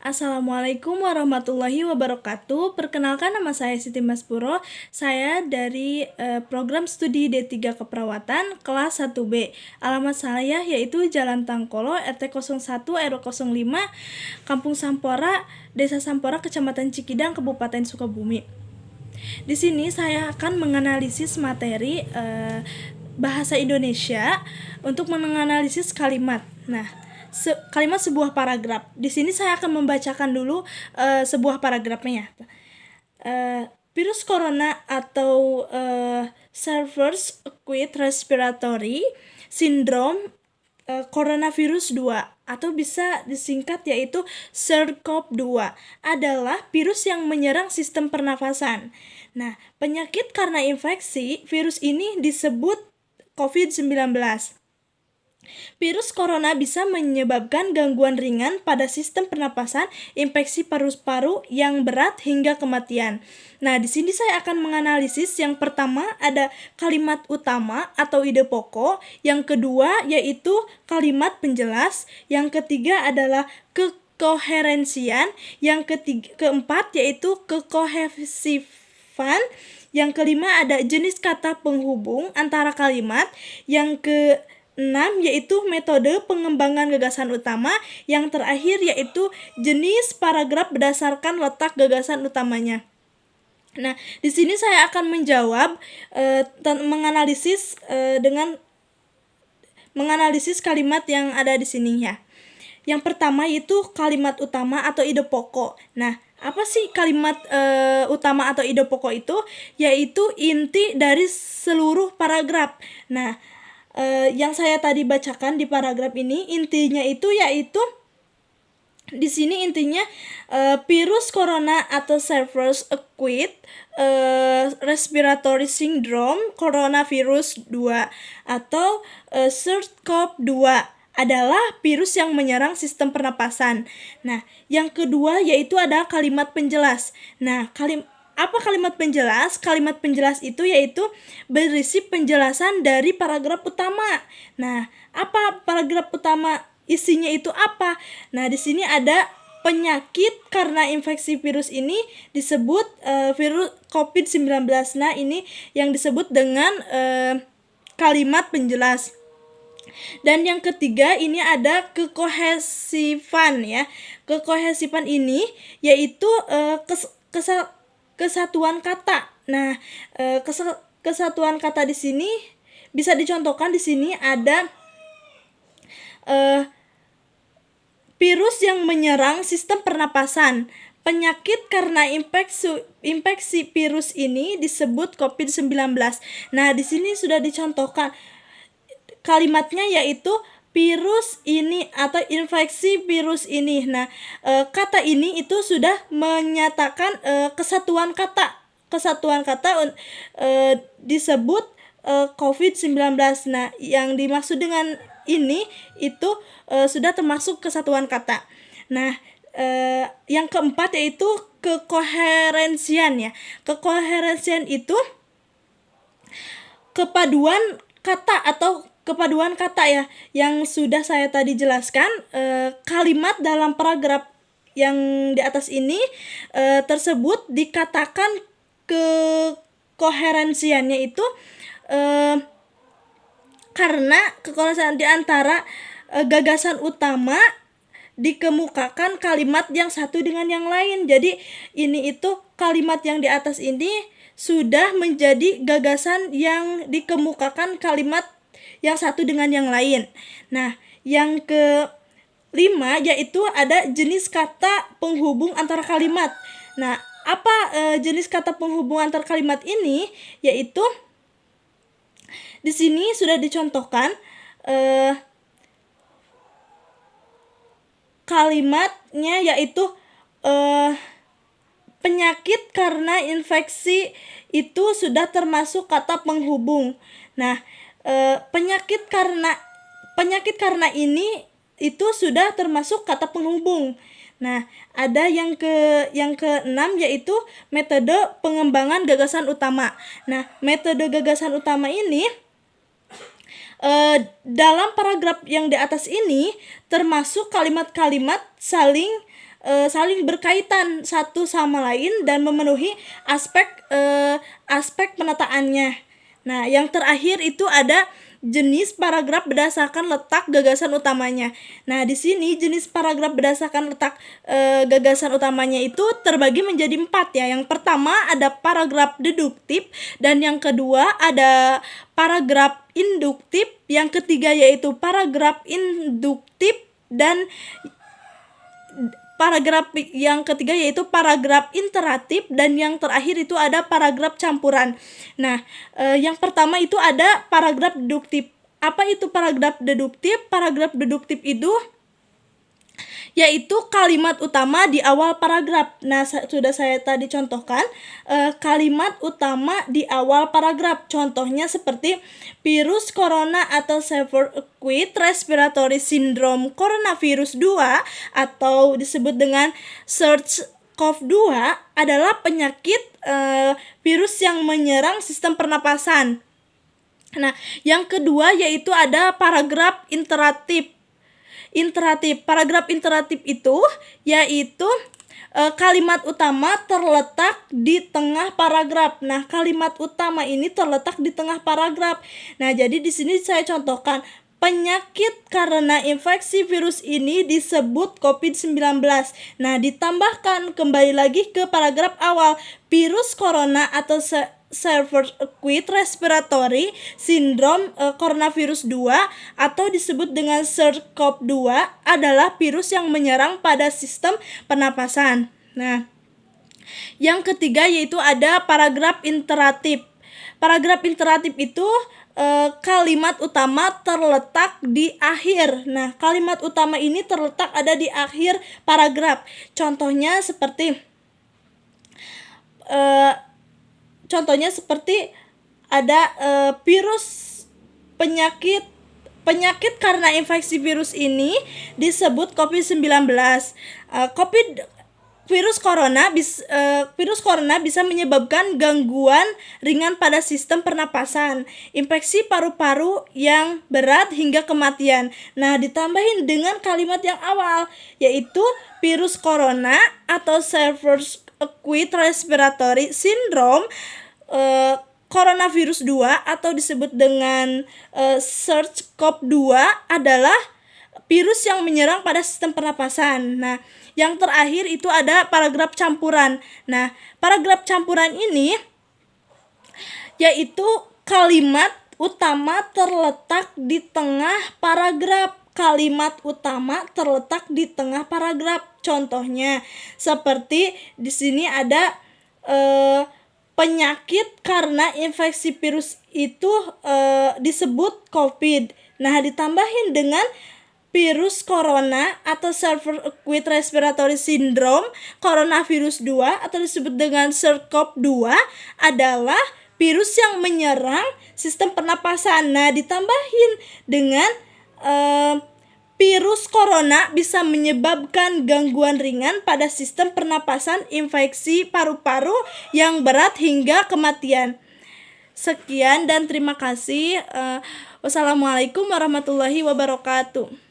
Assalamualaikum warahmatullahi wabarakatuh. Perkenalkan, nama saya Siti Maspuro. Saya dari program studi D3 Keperawatan kelas 1B. Alamat saya yaitu Jalan Tangkolo, RT 01 RW 05, Kampung Sampora, Desa Sampora, Kecamatan Cikidang, Kabupaten Sukabumi. Di sini saya akan menganalisis materi bahasa Indonesia untuk menganalisis kalimat. Nah, kalimat sebuah paragraf. Di sini saya akan membacakan dulu sebuah paragrafnya. Virus corona atau Severe Acute Respiratory Syndrome coronavirus 2 atau bisa disingkat yaitu SARS-CoV-2 adalah virus yang menyerang sistem pernafasan. Nah, penyakit karena infeksi virus ini disebut COVID-19. Virus corona bisa menyebabkan gangguan ringan pada sistem pernapasan, infeksi paru-paru yang berat hingga kematian. Nah, di sini saya akan menganalisis yang pertama ada kalimat utama atau ide pokok, yang kedua yaitu kalimat penjelas, yang ketiga adalah kekoherensian, yang keempat yaitu kekohesifan, yang kelima ada jenis kata penghubung antara kalimat, yang ke 6 yaitu metode pengembangan gagasan utama, yang terakhir yaitu jenis paragraf berdasarkan letak gagasan utamanya. Nah, di sini saya akan menjawab menganalisis kalimat yang ada di sini ya. Yang pertama itu kalimat utama atau ide pokok. Nah, apa sih kalimat utama atau ide pokok itu? Yaitu inti dari seluruh paragraf. Nah, yang saya tadi bacakan di paragraf ini intinya itu yaitu di sini intinya virus corona atau Severe Acute Respiratory Syndrome coronavirus 2 atau SARS-CoV-2 adalah virus yang menyerang sistem pernapasan. Nah, yang kedua yaitu ada kalimat penjelas. Nah, apa kalimat penjelas? Kalimat penjelas itu yaitu berisi penjelasan dari paragraf utama. Nah, apa paragraf utama isinya itu apa? Nah, di sini ada penyakit karena infeksi virus ini disebut virus COVID-19. Nah, ini yang disebut dengan kalimat penjelas. Dan yang ketiga ini ada kekohesifan ya. Kekohesifan ini yaitu kesatuan kata. Nah, kesatuan kata di sini bisa dicontohkan. Di sini ada virus yang menyerang sistem pernapasan. Penyakit karena infeksi virus ini disebut COVID-19. Nah, di sini sudah dicontohkan kalimatnya yaitu virus ini atau infeksi virus ini. Nah, kata ini itu sudah menyatakan kesatuan kata. Kesatuan kata disebut COVID-19. Nah, yang dimaksud dengan ini itu sudah termasuk kesatuan kata. Nah, yang keempat yaitu kekoherensian ya. Kekoherensian itu kepaduan kata atau kepaduan kata ya, yang sudah saya tadi jelaskan. Kalimat dalam paragraf yang di atas ini tersebut dikatakan kekoherensiannya itu karena kekoherensian di antara gagasan utama dikemukakan kalimat yang satu dengan yang lain. Jadi ini itu kalimat yang di atas ini sudah menjadi gagasan yang dikemukakan kalimat yang satu dengan yang lain. Nah, yang kelima yaitu ada jenis kata penghubung antara kalimat. Nah, apa jenis kata penghubung antar kalimat ini? Yaitu di sini sudah dicontohkan kalimatnya yaitu penyakit karena infeksi itu sudah termasuk kata penghubung. Nah, penyakit karena ini itu sudah termasuk kata penghubung. Nah, ada yang keenam yaitu metode pengembangan gagasan utama. Nah, metode gagasan utama ini dalam paragraf yang di atas ini termasuk kalimat-kalimat saling saling berkaitan satu sama lain dan memenuhi aspek penataannya. Nah, yang terakhir itu ada jenis paragraf berdasarkan letak gagasan utamanya. Nah, di sini jenis paragraf berdasarkan letak gagasan utamanya itu terbagi menjadi 4 ya. Yang pertama ada paragraf deduktif, dan yang kedua ada paragraf induktif, yang ketiga yaitu paragraf induktif, dan paragraf yang ketiga yaitu paragraf interatif, dan yang terakhir itu ada paragraf campuran. Nah, yang pertama itu ada paragraf deduktif. Apa itu paragraf deduktif? Paragraf deduktif itu yaitu kalimat utama di awal paragraf. Nah, sudah saya tadi contohkan kalimat utama di awal paragraf. Contohnya seperti virus corona atau severe acute respiratory syndrome coronavirus 2 atau disebut dengan SARS-CoV-2 adalah penyakit virus yang menyerang sistem pernapasan. Nah, yang kedua yaitu ada paragraf interatif. Paragraf interatif itu yaitu kalimat utama terletak di tengah paragraf. Nah, kalimat utama ini terletak di tengah paragraf. Nah, jadi di sini saya contohkan penyakit karena infeksi virus ini disebut COVID-19. Nah, ditambahkan kembali lagi ke paragraf awal, virus corona atau severe acute respiratory syndrome coronavirus 2 atau disebut dengan SARS-CoV-2 adalah virus yang menyerang pada sistem pernapasan. Nah, yang ketiga yaitu ada paragraf interatif. Paragraf interatif itu kalimat utama terletak di akhir. Nah, kalimat utama ini terletak ada di akhir paragraf. Contohnya seperti ada penyakit karena infeksi virus ini disebut COVID-19. Virus corona bisa menyebabkan gangguan ringan pada sistem pernapasan, infeksi paru-paru yang berat hingga kematian. Nah, ditambahin dengan kalimat yang awal yaitu virus corona atau severe acute respiratory syndrome coronavirus 2 atau disebut dengan SARS-CoV-2 adalah virus yang menyerang pada sistem pernapasan. Nah, yang terakhir itu ada paragraf campuran. Nah, paragraf campuran ini yaitu kalimat utama terletak di tengah paragraf. Kalimat utama terletak di tengah paragraf. Contohnya seperti di sini ada penyakit karena infeksi virus itu disebut COVID. Nah, ditambahin dengan virus corona atau severe acute respiratory syndrome coronavirus 2 atau disebut dengan SARS-CoV-2 adalah virus yang menyerang sistem pernapasan. Nah, ditambahin dengan virus corona bisa menyebabkan gangguan ringan pada sistem pernapasan, infeksi paru-paru yang berat hingga kematian. Sekian dan terima kasih. Wassalamualaikum warahmatullahi wabarakatuh.